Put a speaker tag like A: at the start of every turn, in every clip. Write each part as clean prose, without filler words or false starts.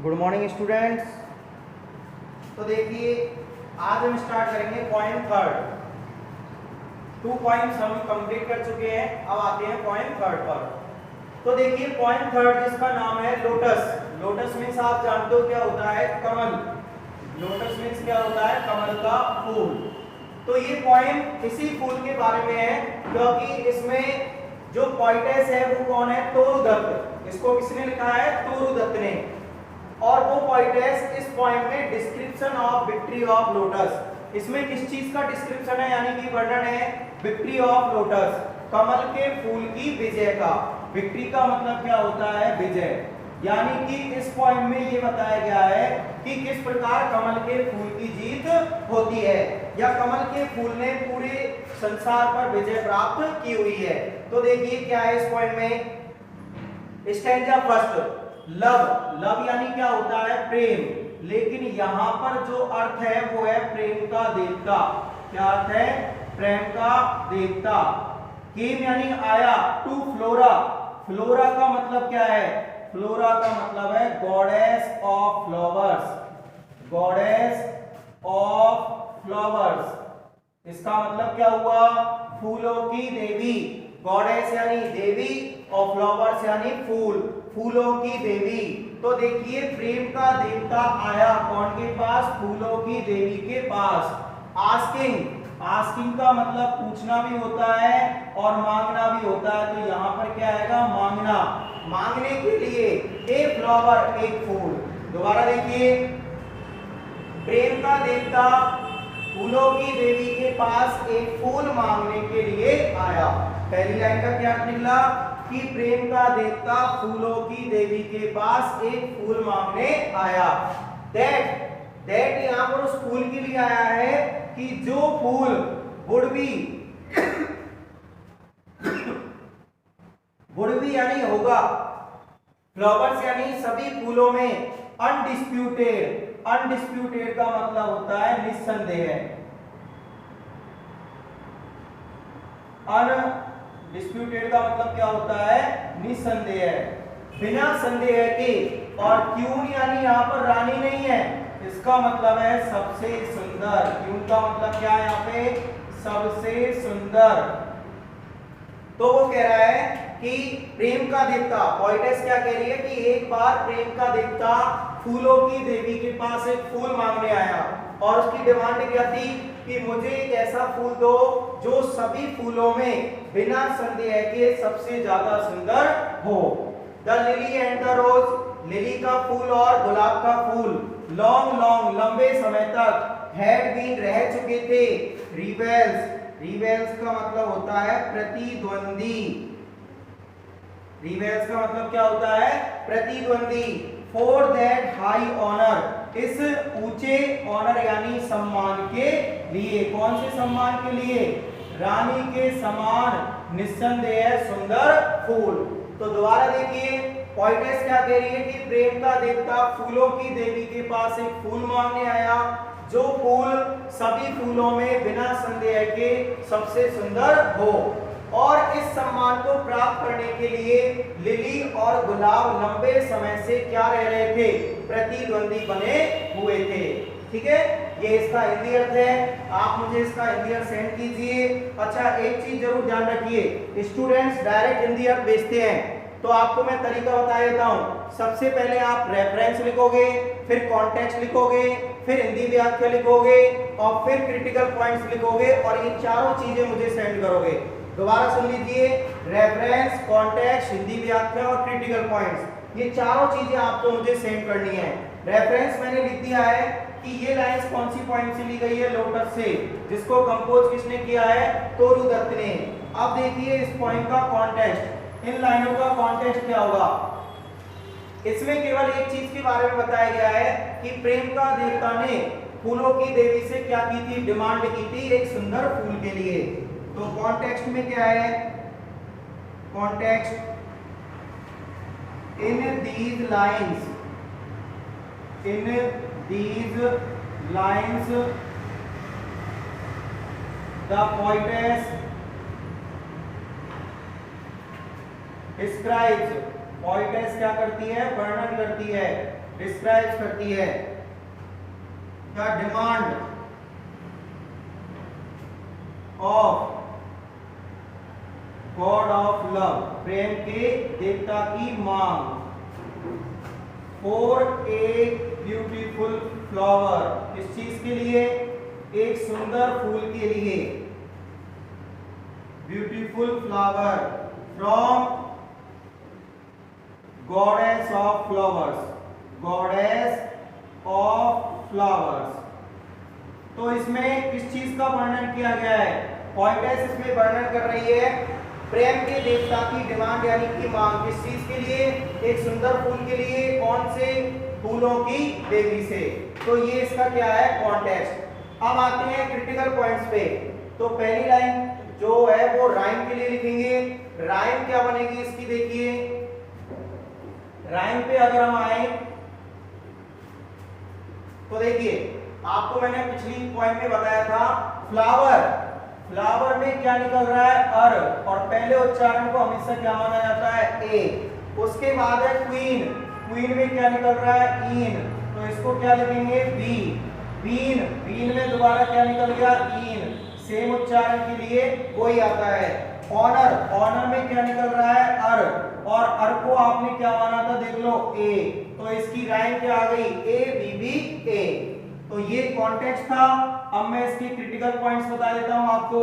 A: Good morning students. तो देखिए आज हम स्टार्ट करेंगे पॉइंट थर्ड। 2 पॉइंट्स हम कंप्लीट कर चुके हैं, अब आते हैं पॉइंट थर्ड पर। तो देखिए पॉइंट थर्ड जिसका नाम है लोटस। लोटस मीन्स आप जानते हो क्या होता है, कमल। लोटस मीन्स क्या होता है, कमल का फूल। तो ये पॉइंट इसी फूल के बारे में है क्योंकि इसमें जो पोइटेस है वो कौन है, तोरुदत्त। इसको किसने लिखा है, तोरुदत्त ने। और वो पोइटेस इस पॉइंट में description of victory of lotus. इसमें किस चीज का डिस्क्रिप्शन है, यानी कि वर्णन है विक्ट्री ऑफ लोटस, कमल के फूल की विजय का। विक्ट्री का मतलब क्या होता है, विजय। यानी कि इस पॉइंट में ये बताया गया है कि किस प्रकार कमल के फूल की जीत होती है, या कमल के फूल ने पूरे संसार पर विजय प्राप्त की हुई है। तो देखिए क्या है इस पॉइंट में, स्टैंजा फर्स्ट। लव, लव यानी क्या होता है, प्रेम। लेकिन यहां पर जो अर्थ है वो है प्रेम का देवता। क्या अर्थ है, प्रेम का देवता। केम यानी आया, टू फ्लोरा। फ्लोरा का मतलब क्या है, फ्लोरा का मतलब है goddess of flowers. Goddess of flowers, इसका मतलब क्या हुआ, फूलों की देवी। गॉडेस यानी देवी और फ्लावर्स यानी फूल, फूलों की देवी। तो देखिए प्रेम का देवता आया कौन के पास, फूलों की देवी के पास। आस्किंग, आस्किंग का मतलब पूछना भी होता है और मांगना भी होता है। तो यहाँ पर क्या आएगा, मांगना। मांगने के लिए ए फ्लावर, एक फूल। दोबारा देखिए, प्रेम का देवता फूलों की देवी के पास एक फूल मांगने के लिए आया। पहली लाइन का क्या अर्थ निकला कि प्रेम का देवता फूलों की देवी के पास एक फूल मांगने आया। दैट यहां पर उस फूल के लिए आया है कि जो फूल वुड बी यानी होगा, फ्लावर्स यानी सभी फूलों में, अनडिस्प्यूटेड। अनडिस्प्यूटेड का मतलब होता है निस्संदेह। अनडिस्प्यूटेड का मतलब क्या होता है, निस्संदेह, बिना संदेह के। और क्यून यानी यहाँ पर रानी नहीं है, इसका मतलब है सबसे सुंदर। क्यून का मतलब क्या है यहाँ पे, सबसे सुंदर। तो वो कह रहा है कि प्रेम का देवता, पोइटेस क्या कह रही है कि एक बार प्रेम का देवता फूलों की देवी के पास एक फूल मांगने आया और उसकी डिमांड क्या थी कि मुझे एक ऐसा फूल दो जो सभी फूलों में बिना संदेह के सबसे ज्यादा सुंदर हो। The lily and the rose, lily का फूल और गुलाब का फूल, लॉन्ग लॉन्ग लंबे समय तक, हैड बीन रह चुके थे, रिवेल्स, रिवेल्स का मतलब होता है प्रतिद्वंदी। रिवेल्स का मतलब क्या होता है, प्रतिद्वंदी। फॉर दैट हाई ऑनर, इस ऊंचे ऑनर यानी सम्मान के लिए। कौन से सम्मान के लिए, रानी के समान निस्संदेह सुंदर फूल। तो दोबारा देखिए पोइटेस क्या कह रही है कि प्रेम का देवता फूलों की देवी के पास एक फूल मांगने आया, जो फूल सभी फूलों में बिना संदेह के सबसे सुंदर हो। और इस सम्मान को प्राप्त करने के लिए लिली और गुलाब लंबे समय से क्या रह रहे थे, प्रतिद्वंदी बने हुए थे। ठीक है, ये इसका हिंदी अर्थ है। आप मुझे इसका हिंदी अर्थ सेंड कीजिए। अच्छा एक चीज जरूर ध्यान रखिए, स्टूडेंट्स डायरेक्ट हिंदी अर्थ भेजते हैं तो आपको मैं तरीका बता देता हूं। सबसे पहले आप रेफरेंस लिखोगे, फिर कॉन्टेक्स्ट लिखोगे, फिर हिंदी व्याख्या लिखोगे और फिर क्रिटिकल पॉइंट्स लिखोगे और ये चारों चीजें मुझे सेंड करोगे। दोबारा सुन लीजिए, रेफरेंस, कॉन्टेक्स्ट, हिंदी व्याख्या और क्रिटिकल पॉइंट्स, ये चारों चीजें आपको मुझे सेंड करनी है। रेफरेंस मैंने लिख दिया है कि ये लाइंस कौन सी पॉइंट से ली गई है, लोटस से, जिसको कंपोज किसने किया है, तोरुदत्त ने। अब देखिए इस पॉइंट का कॉन्टेक्स्ट, इन लाइनों का कॉन्टेक्स्ट क्या होगा। इसमें केवल एक चीज के बारे में बताया गया है कि प्रेम का देवता ने फूलों की देवी से क्या की थी, डिमांड की थी एक सुंदर फूल के लिए। तो कॉन्टेक्स्ट में क्या है, context, in these lines, in these lines the poetess scribes, poetess क्या करती है, वर्णन करती है डिस्क्राइब करती है the demand of god of love, प्रेम के देवता की मांग, फॉर ए ब्यूटीफुल फ्लावर, किस चीज के लिए, एक सुंदर फूल के लिए, beautiful flower from goddess of flowers, goddess of flowers. तो इसमें किस चीज का वर्णन किया गया है, पोएटेस इसमें वर्णन कर रही है प्रेम के देवता की डिमांड यानी कि मांग, किस चीज के लिए, एक सुंदर फूल के लिए, कौन से, फूलों की देवी से। तो ये इसका क्या है, कॉन्टेक्स्ट। अब आते हैं क्रिटिकल पॉइंट्स पे। तो पहली लाइन जो है वो राइम के लिए लिखेंगे। राइम क्या बनेगी इसकी, देखिए राइम पे अगर हम आए तो देखिए आपको मैंने पिछली पॉइंट में बताया था फ्लावर, फ्लावर में क्या निकल रहा है, अर, और पहले उच्चारण को हमेशा क्या माना जाता है, ए। उसके बाद है क्वीन, क्वीन में क्या निकल रहा है, इन, तो इसको क्या लिखेंगे, बी। बीन, बीन में दोबारा क्या निकल गया, इन, सेम उच्चारण के लिए वही आता है। ऑनर, ऑनर में क्या निकल रहा है, अर, और अर को आपने क्या माना था, देख लो, ए, तो इसकी राइम क्या आ गई, ए बी बी ए। तो ये कॉन्टेक्स्ट था। अब मैं इसके क्रिटिकल पॉइंट्स बता देता हूं आपको।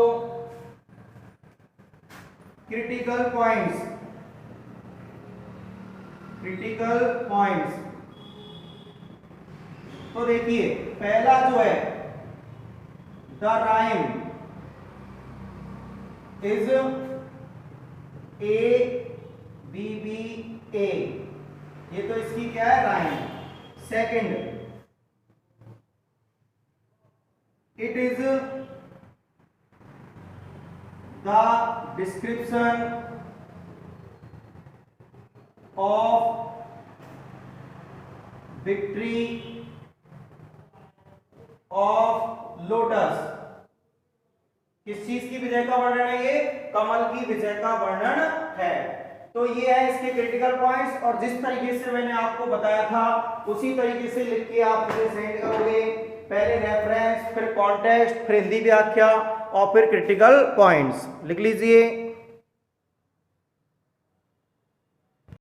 A: क्रिटिकल पॉइंट्स, क्रिटिकल पॉइंट्स, तो देखिए पहला जो है the rhyme is A B B A, ये तो इसकी क्या है, rhyme. Second, it is the description of victory of lotus, किस चीज की विजय का वर्णन है, ये कमल की विजय का वर्णन है। तो ये है इसके क्रिटिकल पॉइंट्स, और जिस तरीके से मैंने आपको बताया था उसी तरीके से लिख के आप मुझे सेंड करोगे। पहले रेफरेंस, फिर कॉन्टेक्स्ट, फिर हिंदी व्याख्या और फिर क्रिटिकल पॉइंट्स लिख लीजिए।